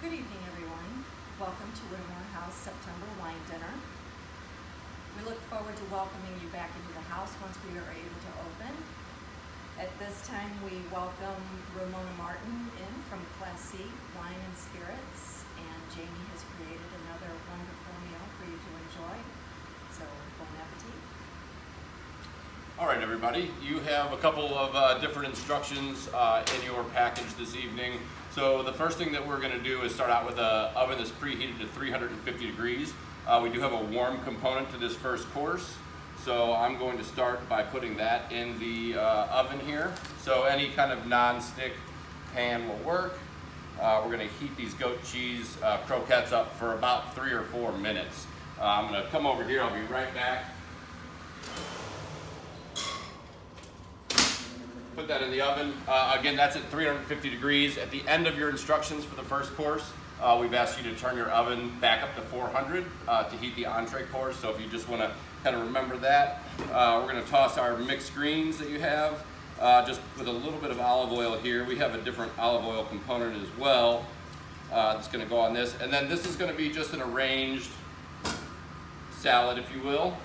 Good evening, everyone. Welcome to Whittemore House September Wine Dinner. We look forward to welcoming you back into the house once we are able to open. At this time, we welcome Ramona Martin in from Classique Wine and Spirits, and Jamie has created another wonderful meal for you to enjoy. So, bon appetit. All right, everybody, you have a couple of different instructions in your package this evening. So the first thing that we're going to do is start out with an oven that's preheated to 350 degrees. We do have a warm component to this first course, so I'm going to start by putting that in the oven here. So any kind of non-stick pan will work. We're going to heat these goat cheese croquettes up for about 3 or 4 minutes. I'm going to come over here, I'll be right back. Put that in the oven. Again, that's at 350 degrees. At the end of your instructions for the first course, we've asked you to turn your oven back up to 400 to heat the entree course. So if you just want to kind of remember that, we're going to toss our mixed greens that you have, just with a little bit of olive oil here. We have a different olive oil component as well that's going to go on this. And then this is going to be just an arranged salad, if you will.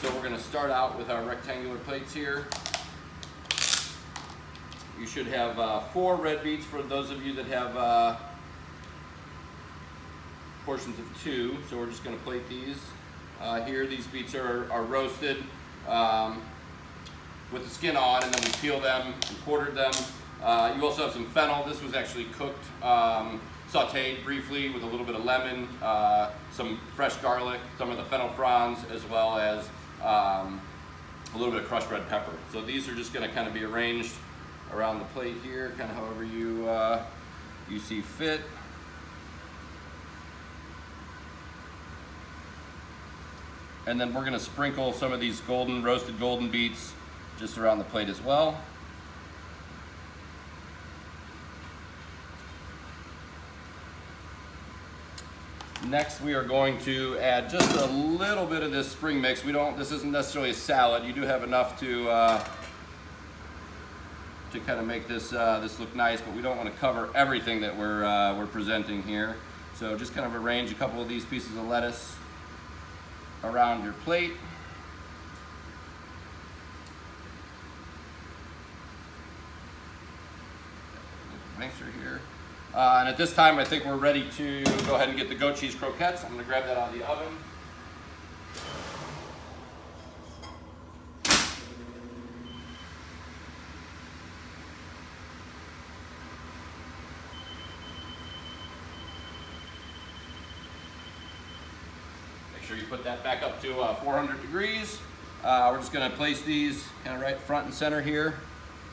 So we're going to start out with our rectangular plates here. You should have 4 red beets for those of you that have portions of 2. So we're just going to plate these here. These beets are roasted with the skin on, and then we peel them and quartered them. You also have some fennel. This was actually cooked, sauteed briefly with a little bit of lemon, some fresh garlic, some of the fennel fronds, as well as a little bit of crushed red pepper. So these are just going to kind of be arranged around the plate here, kind of however you see fit. And then we're going to sprinkle some of these roasted golden beets just around the plate as well. Next, we are going to add just a little bit of this spring mix. This isn't necessarily a salad. You do have enough to kind of make this look nice, but we don't want to cover everything that we're presenting here. So just kind of arrange a couple of these pieces of lettuce around your plate. Mixer here. And at this time, I think we're ready to go ahead and get the goat cheese croquettes. I'm going to grab that out of the oven. Make sure you put that back up to 400 degrees. We're just going to place these kind of right front and center here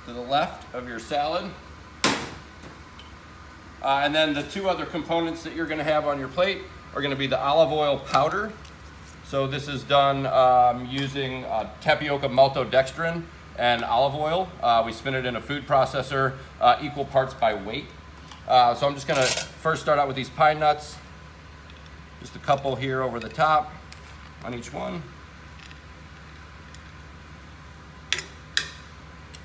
to the left of your salad. And then the 2 other components that you're going to have on your plate are going to be the olive oil powder. So this is done using tapioca maltodextrin and olive oil. We spin it in a food processor, equal parts by weight. So I'm just going to first start out with these pine nuts. Just a couple here over the top on each one.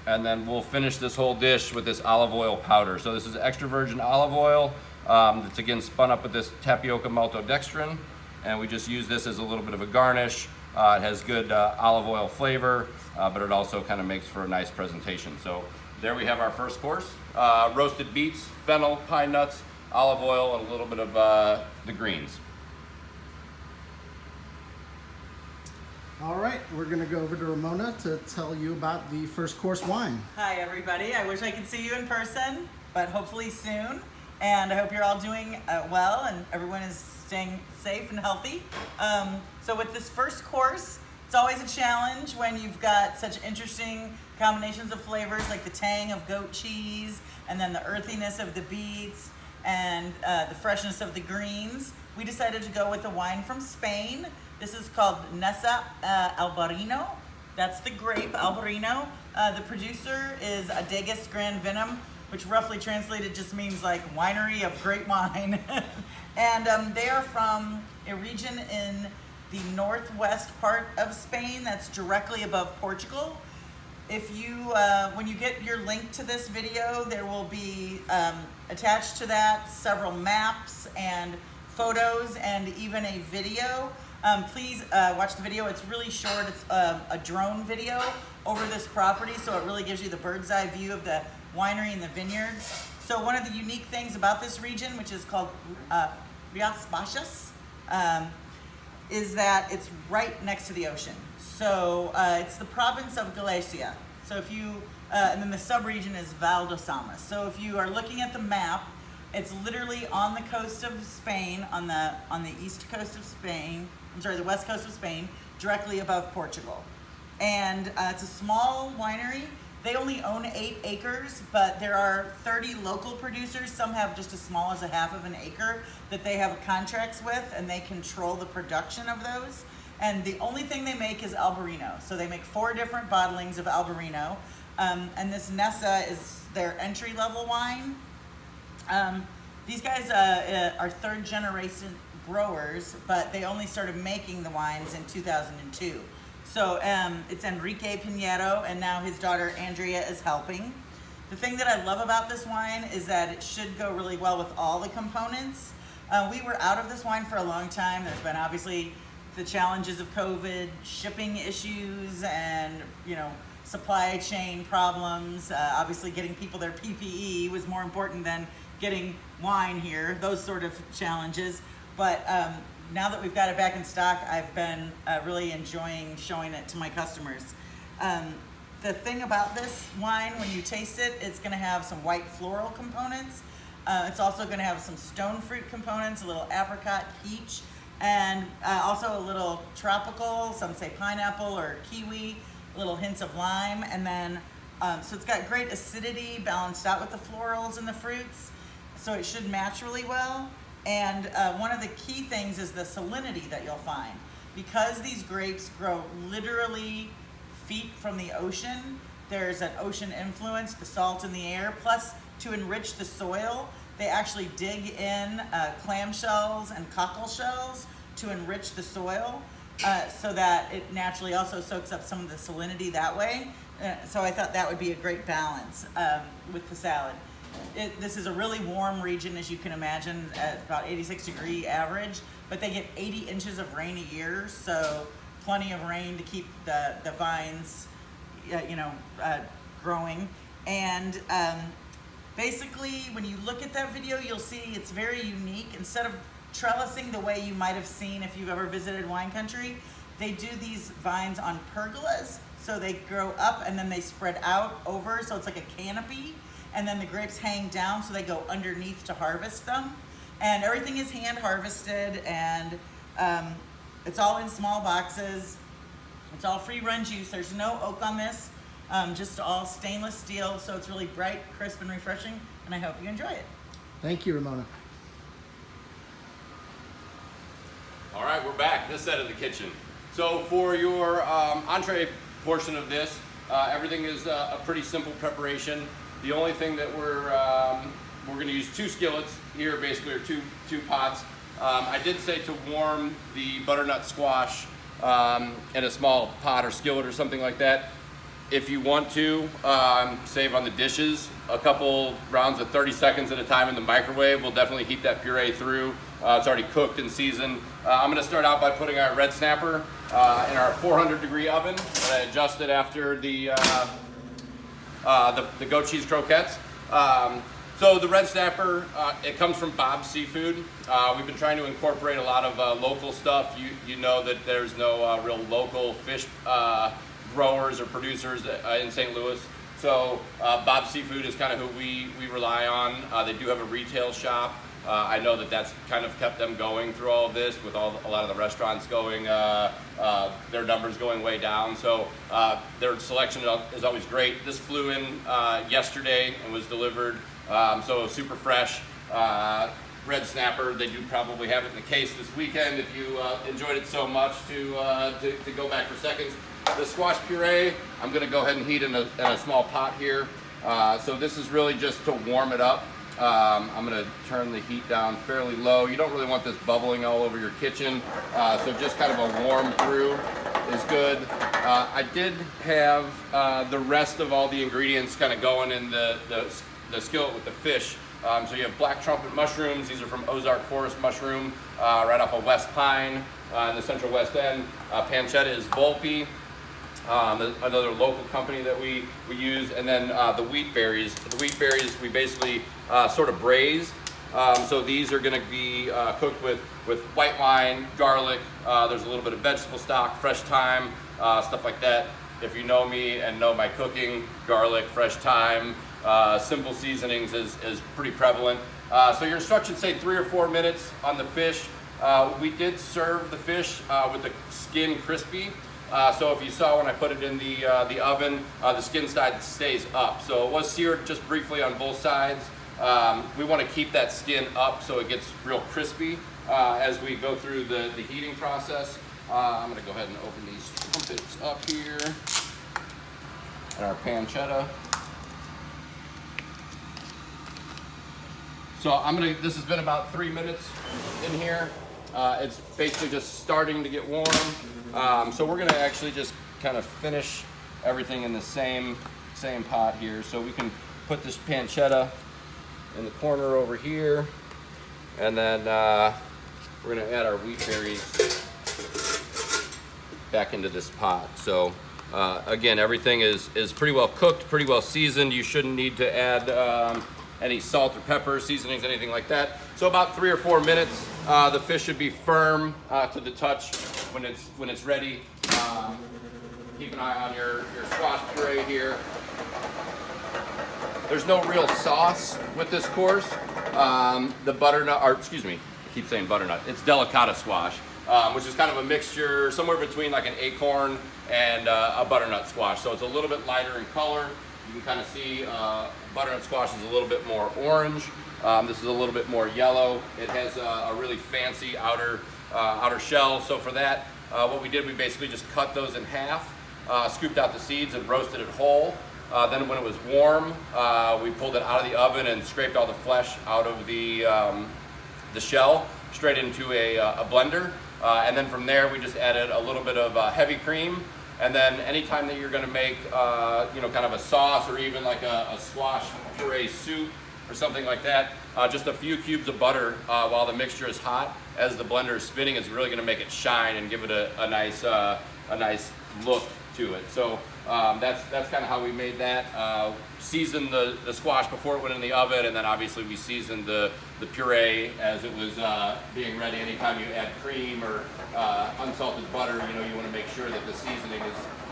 And then we'll finish this whole dish with this olive oil powder. So this is extra virgin olive oil that's again spun up with this tapioca maltodextrin. And we just use this as a little bit of a garnish. It has good olive oil flavor, but it also kind of makes for a nice presentation. So there we have our first course. Roasted beets, fennel, pine nuts, olive oil, and a little bit of the greens. All right, we're going to go over to Ramona to tell you about the first course wine. Hi, everybody. I wish I could see you in person, but hopefully soon. And I hope you're all doing well and everyone is staying safe and healthy. So with this first course, it's always a challenge when you've got such interesting combinations of flavors like the tang of goat cheese and then the earthiness of the beets and the freshness of the greens. We decided to go with a wine from Spain. This is called Nesa Albarino. That's the grape, Albarino. The producer is Adegas Grand Venom, which roughly translated just means like winery of great wine. And they are from a region in the northwest part of Spain that's directly above Portugal. If you, when you get your link to this video, there will be attached to that several maps and photos and even a video. Please watch the video. It's really short. It's a drone video over this property, so it really gives you the bird's eye view of the winery and the vineyards. So one of the unique things about this region, which is called Rías Baixas, is that it's right next to the ocean. So it's the province of Galicia. So if you, and then the sub-region is Val do Samas. So if you are looking at the map, it's literally on the coast of Spain, on the east coast of Spain, I'm sorry, the west coast of Spain, directly above Portugal. And it's a small winery. They only own 8 acres, but there are 30 local producers. Some have just as small as a half of an acre that they have contracts with, and they control the production of those. And the only thing they make is Albarino. So they make 4 different bottlings of Albarino. And this Nessa is their entry-level wine. These guys are 3rd generation growers, but they only started making the wines in 2002. So it's Enrique Pinheiro, and now his daughter Andrea is helping. The thing that I love about this wine is that it should go really well with all the components. We were out of this wine for a long time. There's been obviously the challenges of COVID, shipping issues, and supply chain problems. Obviously getting people their PPE was more important than getting wine here, those sort of challenges. But now that we've got it back in stock, I've been really enjoying showing it to my customers. The thing about this wine, when you taste it, it's gonna have some white floral components. It's also gonna have some stone fruit components, a little apricot, peach, and also a little tropical, some say pineapple or kiwi, little hints of lime, and then, so it's got great acidity balanced out with the florals and the fruits, so it should match really well. And one of the key things is the salinity that you'll find. Because these grapes grow literally feet from the ocean, there's an ocean influence, the salt in the air, plus to enrich the soil, they actually dig in clam shells and cockle shells to enrich the soil so that it naturally also soaks up some of the salinity that way. So I thought that would be a great balance with the salad. This is a really warm region, as you can imagine, at about 86-degree average, but they get 80 inches of rain a year, so plenty of rain to keep the vines, growing. And basically, when you look at that video, you'll see it's very unique. Instead of trellising the way you might have seen if you've ever visited wine country, they do these vines on pergolas, so they grow up and then they spread out over, so it's like a canopy. And then the grapes hang down, so they go underneath to harvest them. And everything is hand harvested, and it's all in small boxes. It's all free run juice. There's no oak on this, just all stainless steel. So it's really bright, crisp, and refreshing, and I hope you enjoy it. Thank you, Ramona. All right, we're back, this side of the kitchen. So for your entree portion of this, everything is a pretty simple preparation. The only thing that we're going to use 2 skillets here, basically, or two pots. I did say to warm the butternut squash in a small pot or skillet or something like that. If you want to save on the dishes, a couple rounds of 30 seconds at a time in the microwave will definitely heat that puree through. It's already cooked and seasoned. I'm going to start out by putting our red snapper in our 400-degree oven that I adjusted after the goat cheese croquettes. So the red snapper, it comes from Bob's Seafood. We've been trying to incorporate a lot of local stuff. You know that there's no real local fish growers or producers in St. Louis. So Bob's Seafood is kind of who we rely on. They do have a retail shop. I know that that's kind of kept them going through all of this, with a lot of the restaurants going, their numbers going way down. So their selection is always great. This flew in yesterday and was delivered, so super fresh. Red snapper, they do probably have it in the case this weekend if you enjoyed it so much to go back for seconds. The squash puree, I'm going to go ahead and heat in a small pot here. So this is really just to warm it up. I'm going to turn the heat down fairly low. You don't really want this bubbling all over your kitchen, so just kind of a warm through. is good. I did have the rest of all the ingredients kind of going in the skillet with the fish. So you have black trumpet mushrooms. These are from Ozark Forest Mushroom, right off of West Pine in the Central West End. Pancetta is Volpe, another local company that we use. And then the wheat berries. The wheat berries we basically sort of braised. So these are going to be cooked with white wine, garlic. There's a little bit of vegetable stock, fresh thyme, stuff like that. If you know me and know my cooking, garlic, fresh thyme, simple seasonings is pretty prevalent. So your instructions say 3 or 4 minutes on the fish. We did serve the fish with the skin crispy. So if you saw when I put it in the oven, the skin side stays up. So it was seared just briefly on both sides. We want to keep that skin up so it gets real crispy as we go through the heating process. I'm going to go ahead and open these trumpets up here. And our pancetta. So this has been about 3 minutes in here. It's basically just starting to get warm. So we're gonna actually just kind of finish everything in the same pot here. So we can put this pancetta in the corner over here. And then we're gonna add our wheat berries back into this pot. So again, everything is pretty well cooked, pretty well seasoned. You shouldn't need to add any salt or pepper, seasonings, anything like that. So about 3 or 4 minutes, the fish should be firm to the touch when it's ready. Keep an eye on your squash puree here. There's no real sauce with this course. The butternut, or excuse me, I keep saying butternut. It's delicata squash, which is kind of a mixture somewhere between like an acorn and a butternut squash. So it's a little bit lighter in color. You can kind of see butternut squash is a little bit more orange. This is a little bit more yellow. It has a really fancy outer shell. So for that, what we did, we basically just cut those in half, scooped out the seeds and roasted it whole. Then when it was warm, we pulled it out of the oven and scraped all the flesh out of the shell straight into a blender. And then from there, we just added a little bit of heavy cream. And then anytime that you're going to make, kind of a sauce or even like a squash puree soup or something like that, just a few cubes of butter while the mixture is hot as the blender is spinning is really going to make it shine and give it a nice look to it. So that's kind of how we made that. Seasoned the squash before it went in the oven, and then obviously we seasoned the puree as it was being ready. Anytime you add cream or unsalted butter, you want to make sure that the seasoning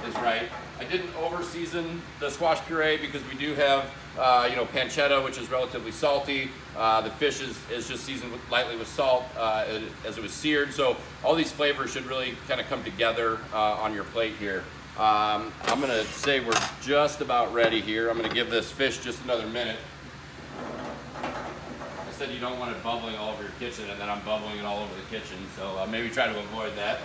is right. I didn't over season the squash puree because we do have pancetta, which is relatively salty. The fish is just seasoned lightly with salt as it was seared. So all these flavors should really kind of come together on your plate here. I'm gonna say we're just about ready here. I'm gonna give this fish just another minute. I said you don't want it bubbling all over your kitchen, and then I'm bubbling it all over the kitchen, so maybe try to avoid that.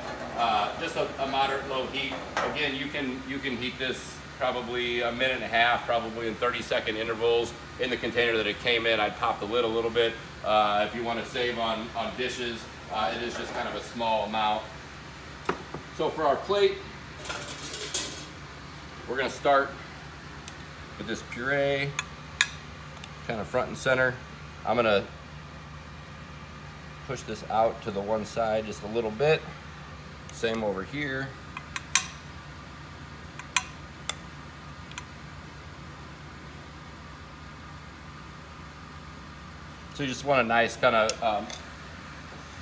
Just a moderate low heat. Again, you can heat this probably a minute and a half, probably in 30-second intervals. In the container that it came in, I'd pop the lid a little bit. If you want to save on dishes, it is just kind of a small amount. So for our plate, we're gonna start with this puree, kind of front and center. I'm gonna push this out to the one side just a little bit. Same over here. So you just want a nice kind of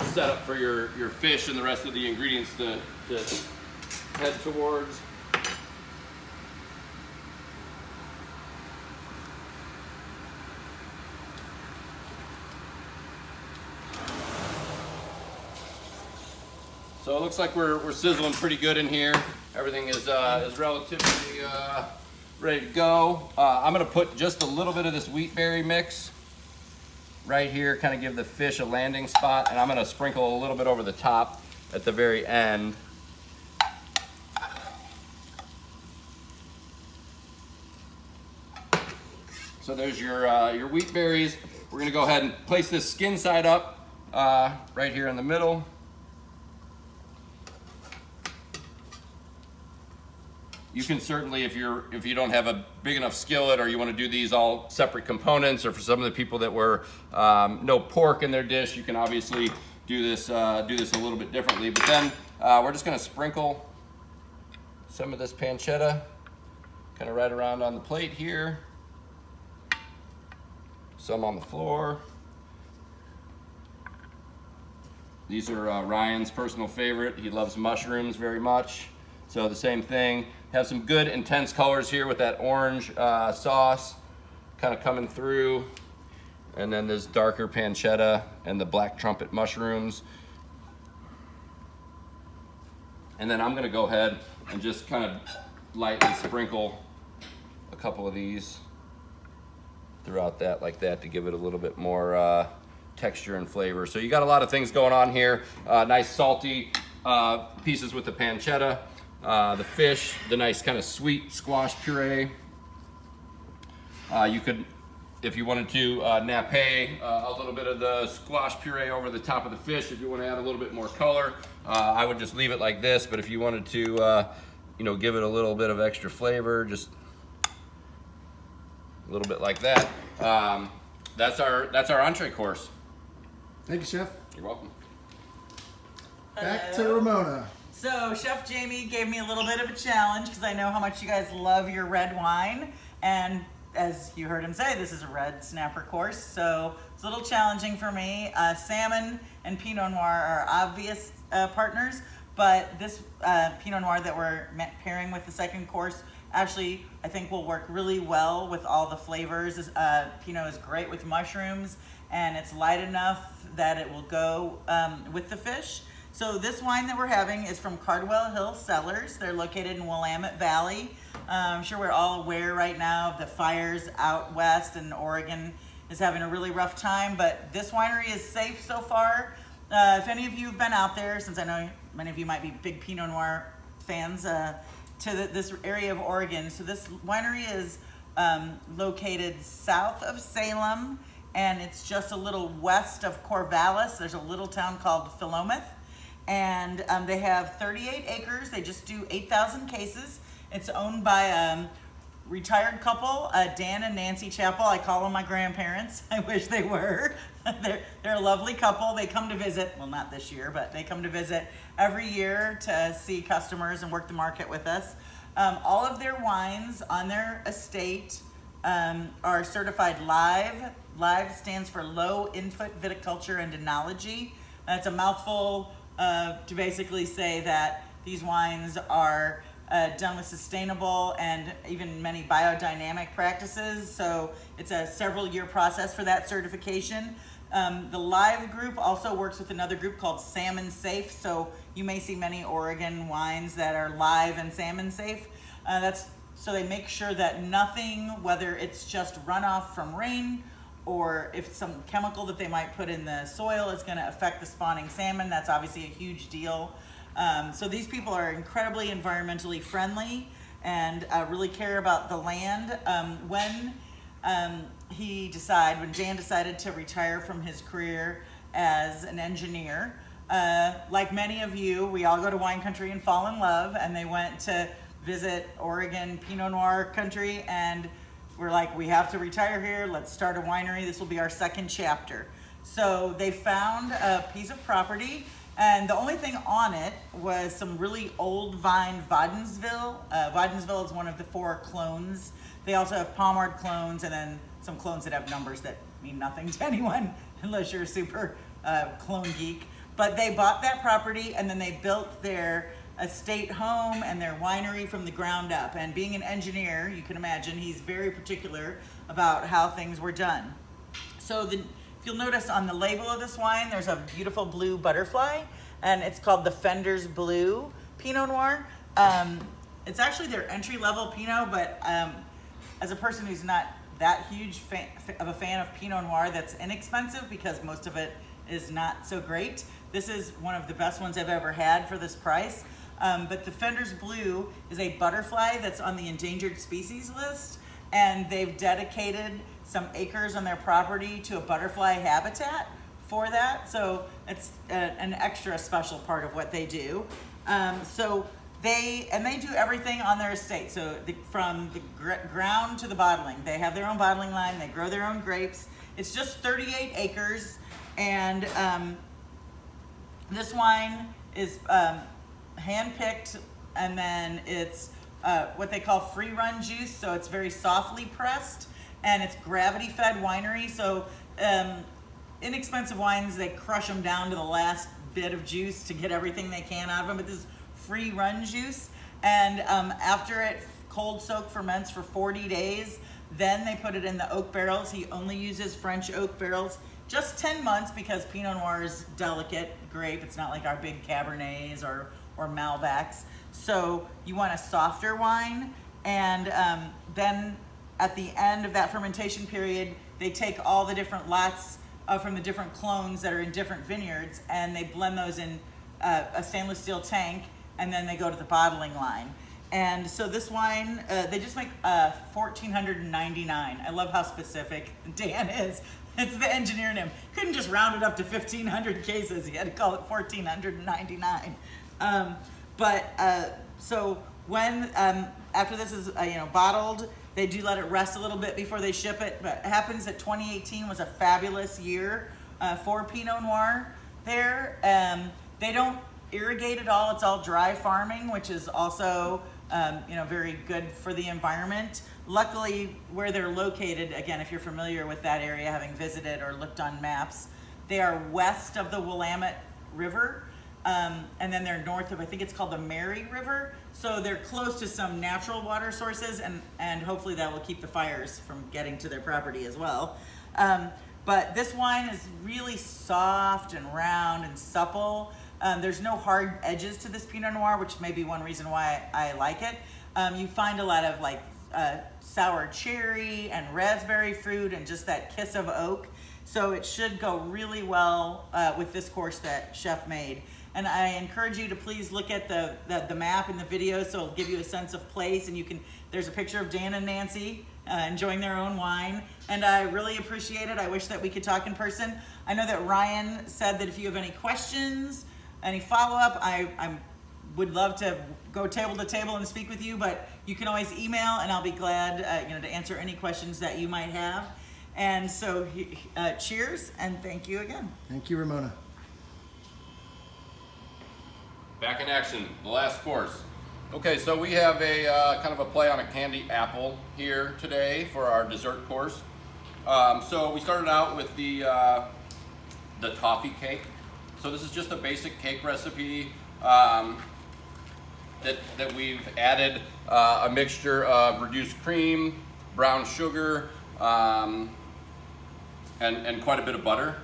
setup for your fish and the rest of the ingredients to head towards. So it looks like we're sizzling pretty good in here. Everything is relatively ready to go. I'm gonna put just a little bit of this wheat berry mix right here, kind of give the fish a landing spot, and I'm gonna sprinkle a little bit over the top at the very end. So there's your wheat berries. We're gonna go ahead and place this skin side up right here in the middle. you can certainly, if you don't have a big enough skillet, or you want to do these all separate components, or for some of the people that were no pork in their dish, you can obviously do this a little bit differently. But then we're just going to sprinkle some of this pancetta kind of right around on the plate here, some on the floor. These are Ryan's personal favorite. He loves mushrooms very much. So the same thing. Have some good intense colors here with that orange sauce kind of coming through. And then this darker pancetta and the black trumpet mushrooms. And then I'm gonna go ahead and just kind of lightly sprinkle a couple of these throughout that like that to give it a little bit more texture and flavor. So you got a lot of things going on here. Nice salty pieces with the pancetta, the fish, the nice kind of sweet squash puree. You could, if you wanted to, nappe a little bit of the squash puree over the top of the fish. If you want to add a little bit more color, I would just leave it like this. But if you wanted to, give it a little bit of extra flavor, just a little bit like that. That's our entree course. Thank you, Chef. You're welcome. Back to Ramona. So Chef Jamie gave me a little bit of a challenge because I know how much you guys love your red wine. And as you heard him say, this is a red snapper course. So it's a little challenging for me. Salmon and Pinot Noir are obvious partners, but this Pinot Noir that we're pairing with the second course actually I think will work really well with all the flavors. Pinot is great with mushrooms, and it's light enough that it will go with the fish. So this wine that we're having is from Cardwell Hill Cellars. They're located in Willamette Valley. I'm sure we're all aware right now of the fires out west, and Oregon is having a really rough time, but this winery is safe so far. If any of you have been out there, since I know many of you might be big Pinot Noir fans, to this area of Oregon. So this winery is located south of Salem, and it's just a little west of Corvallis. There's a little town called Philomath, and they have 38 acres. They just do 8,000 cases. It's owned by a retired couple, Dan and Nancy Chappell. I call them my grandparents. I wish they were. They're a lovely couple. They come to visit, well, not this year, but they come to visit every year to see customers and work the market with us. All of their wines on their estate are certified live. Live stands for low input viticulture and enology. That's a mouthful to basically say that these wines are done with sustainable and even many biodynamic practices. So it's a several year process for that certification. The Live group also works with another group called Salmon Safe. So you may see many Oregon wines that are live and salmon safe. So they make sure that nothing, whether it's just runoff from rain or if some chemical that they might put in the soil is going to affect the spawning salmon. That's obviously a huge deal. So these people are incredibly environmentally friendly and really care about the land. When Dan decided to retire from his career as an engineer, like many of you, we all go to wine country and fall in love, and they went to visit Oregon Pinot Noir country, and we're like, we have to retire here. Let's start a winery. This will be our second chapter. So they found a piece of property, and the only thing on it was some really old vine Wadensville. Wadensville is one of the 4 clones. They also have Pommard clones, and then some clones that have numbers that mean nothing to anyone unless you're a super clone geek. But they bought that property, and then they built their estate home and their winery from the ground up. And being an engineer, you can imagine he's very particular about how things were done. So if you'll notice on the label of this wine, there's a beautiful blue butterfly, and it's called the Fender's Blue Pinot Noir. It's actually their entry-level Pinot, but as a person who's not that huge of a fan of Pinot Noir that's inexpensive, because most of it is not so great, this is one of the best ones I've ever had for this price. But the Fender's Blue is a butterfly that's on the endangered species list, and they've dedicated some acres on their property to a butterfly habitat for that. So it's an extra special part of what they do. So They do everything on their estate. So from the ground to the bottling, they have their own bottling line. They grow their own grapes. It's just 38 acres, and this wine is hand-picked, and then it's what they call free-run juice. So it's very softly pressed, and it's gravity-fed winery. So inexpensive wines, they crush them down to the last bit of juice to get everything they can out of them. But this is free run juice, and after it cold soak ferments for 40 days, then they put it in the oak barrels. He only uses French oak barrels, just 10 months, because Pinot Noir is delicate grape. It's not like our big Cabernets or Malbecs. So you want a softer wine, and then at the end of that fermentation period, they take all the different lots from the different clones that are in different vineyards, and they blend those in a stainless steel tank, and then they go to the bottling line. And so this wine, they just make $1,499. I love how specific Dan is. It's the engineer in him. Couldn't just round it up to 1,500 cases. He had to call it $1,499. So when after this is bottled, they do let it rest a little bit before they ship it. But it happens that 2018 was a fabulous year for Pinot Noir there. They don't irrigate at all. It's all dry farming, which is also very good for the environment. Luckily, where they're located, again, if you're familiar with that area, having visited or looked on maps, they are west of the Willamette River, and then they're north of, I think it's called the Mary River. So they're close to some natural water sources, and hopefully that will keep the fires from getting to their property as well. But this wine is really soft and round and supple. There's no hard edges to this Pinot Noir, which may be one reason why I like it. You find a lot of sour cherry and raspberry fruit and just that kiss of oak. So it should go really well with this course that Chef made. And I encourage you to please look at the map and the video, so it'll give you a sense of place. And there's a picture of Dan and Nancy enjoying their own wine. And I really appreciate it. I wish that we could talk in person. I know that Ryan said that if you have any questions, any follow-up, I would love to go table to table and speak with you, but you can always email, and I'll be glad to answer any questions that you might have. And so cheers, and thank you again. Thank you, Ramona. Back in action, the last course. Okay, so we have a kind of a play on a candy apple here today for our dessert course. So we started out with the toffee cake. So this is just a basic cake recipe that we've added a mixture of reduced cream, brown sugar, and quite a bit of butter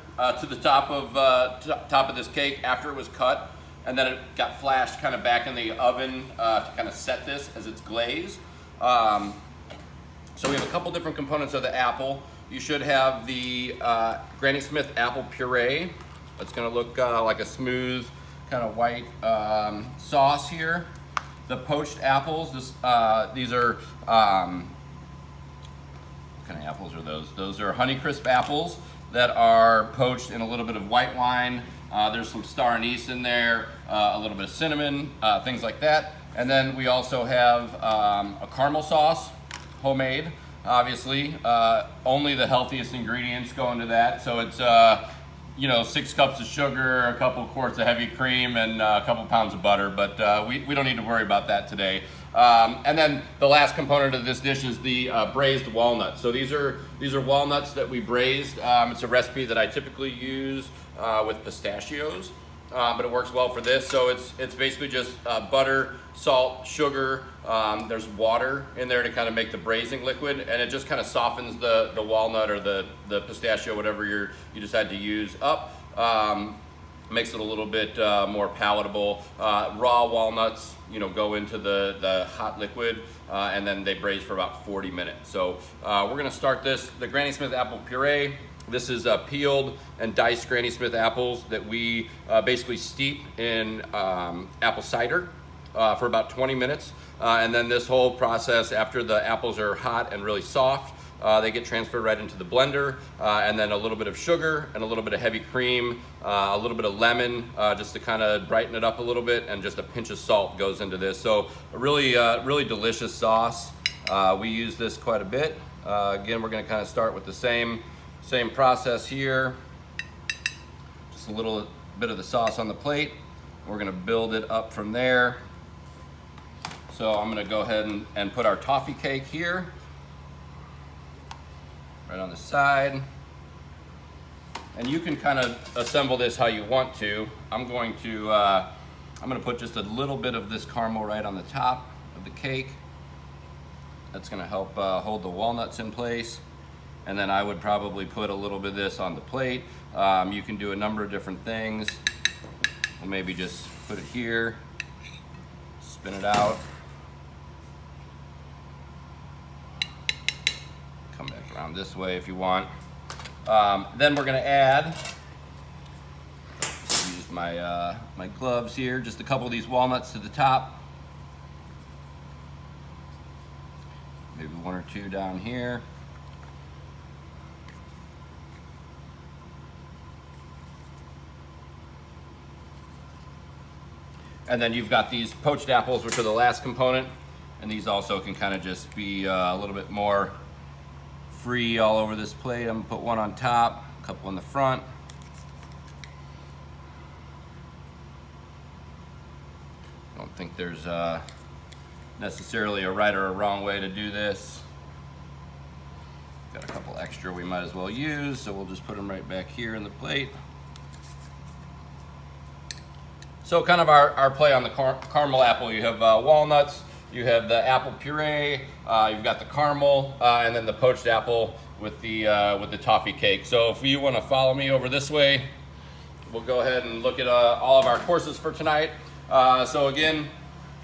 to the top of this cake after it was cut, and then it got flashed kind of back in the oven to kind of set this as it's glazed. So we have a couple different components of the apple. You should have the Granny Smith apple puree. It's going to look like a smooth kind of white sauce here. The poached apples, these are, what kind of apples are those? Those are Honeycrisp apples that are poached in a little bit of white wine. There's some star anise in there, a little bit of cinnamon, things like that. And then we also have a caramel sauce, homemade, obviously. Only the healthiest ingredients go into that. So it's 6 cups of sugar, a couple quarts of heavy cream, and a couple pounds of butter, but we don't need to worry about that today. And then the last component of this dish is the braised walnuts. So these are walnuts that we braised. It's a recipe that I typically use with pistachios, but it works well for this. So it's basically just butter, salt, sugar. There's water in there to kind of make the braising liquid, and it just kind of softens the walnut or the pistachio, whatever you decide to use, up. Makes it a little bit more palatable. Raw walnuts, go into the hot liquid, and then they braise for about 40 minutes. So we're gonna start this, the Granny Smith apple puree. This is peeled and diced Granny Smith apples that we basically steep in apple cider for about 20 minutes. And then this whole process, after the apples are hot and really soft, they get transferred right into the blender, and then a little bit of sugar and a little bit of heavy cream, a little bit of lemon, just to kind of brighten it up a little bit, and just a pinch of salt goes into this. So a really, really delicious sauce. We use this quite a bit. Again, we're going to kind of start with the same process here. Just a little bit of the sauce on the plate. We're going to build it up from there. So I'm going to go ahead and put our toffee cake here, right on the side. And you can kind of assemble this how you want to. I'm going to put just a little bit of this caramel right on the top of the cake. That's going to help hold the walnuts in place. And then I would probably put a little bit of this on the plate. You can do a number of different things. We'll maybe just put it here, spin it out. Come back around this way if you want. Then we're going to add, just use my gloves here, just a couple of these walnuts to the top. Maybe one or two down here. And then you've got these poached apples, which are the last component. And these also can kind of just be a little bit more free all over this plate. I'm gonna put one on top, a couple in the front. I don't think there's necessarily a right or a wrong way to do this. Got a couple extra we might as well use, so we'll just put them right back here in the plate. So kind of our play on the caramel apple, you have walnuts, you have the apple puree, you've got the caramel, and then the poached apple with the toffee cake. So if you want to follow me over this way, we'll go ahead and look at all of our courses for tonight. So again,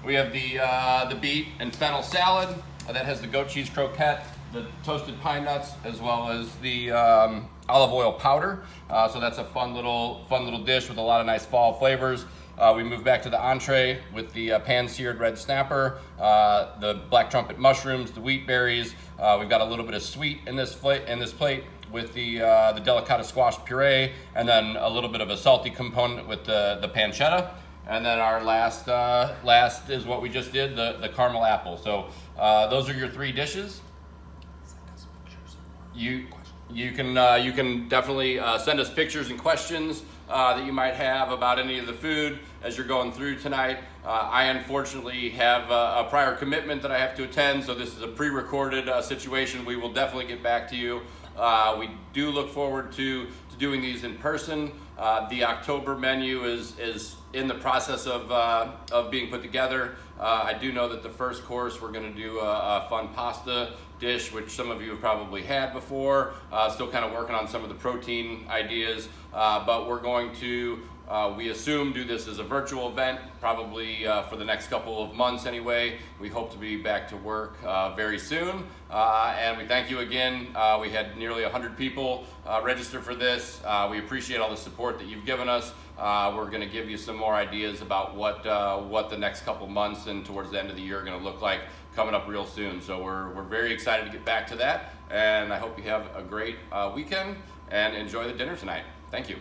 we have the beet and fennel salad that has the goat cheese croquette, the toasted pine nuts, as well as the olive oil powder. So that's a fun little dish with a lot of nice fall flavors. We move back to the entree with the pan-seared red snapper, the black trumpet mushrooms, the wheat berries. We've got a little bit of sweet in this plate with the delicata squash puree, and then a little bit of a salty component with the pancetta. And then our last is what we just did, the caramel apple. So those are your three dishes. You can definitely send us pictures and questions that you might have about any of the food as you're going through tonight. I unfortunately have a prior commitment that I have to attend, so this is a pre-recorded situation. We will definitely get back to you. We do look forward to doing these in person. The October menu is in the process of being put together. I do know that the first course we're going to do a fun pasta dish, which some of you have probably had before. Still kind of working on some of the protein ideas, but we're going to, we assume, do this as a virtual event, probably for the next couple of months anyway. We hope to be back to work very soon, and we thank you again. We had nearly 100 people register for this. We appreciate all the support that you've given us. We're going to give you some more ideas about what the next couple months and towards the end of the year are going to look like coming up real soon. So we're very excited to get back to that, and I hope you have a great weekend and enjoy the dinner tonight. Thank you.